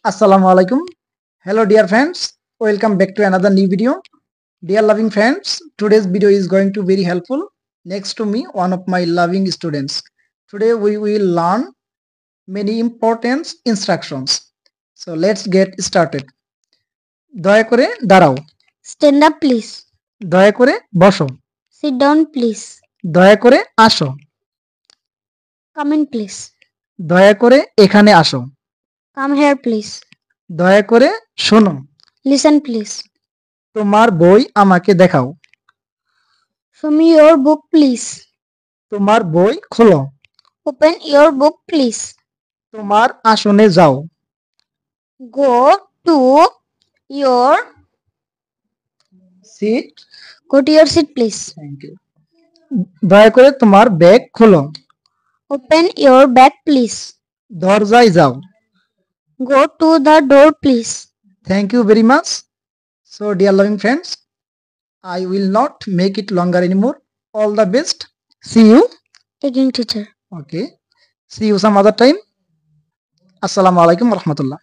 Assalamu alaikum. Hello dear friends, welcome back to another new video. Dear loving friends, today's video is going to be very helpful. Next to me, one of my loving students. Today we will learn many important instructions. So let's get started. দয়া করে দাঁড়াও। Stand up, please. দয়া করে বসো। Sit down, please. দয়া করে আসো। Come in, please. দয়া করে এখানে আসো। Come here, please. দয়া করে শোনো। Listen, please. তোমার বই আমাকে দেখাও। Show me your book, please. তোমার বই খোলো। Open your book, please. তোমার আসনে যাও। Go to your seat. seat, please. Thank you. দয়া করে তোমার ব্যাগ খোলো। Open your bag, please. দরজায় যাও। Go to the door, please. Thank you very much. So dear loving friends, I will not make it longer anymore. All the best. See you. Again, teacher. Okay. See you some other time. Assalamu alaikum warahmatullah.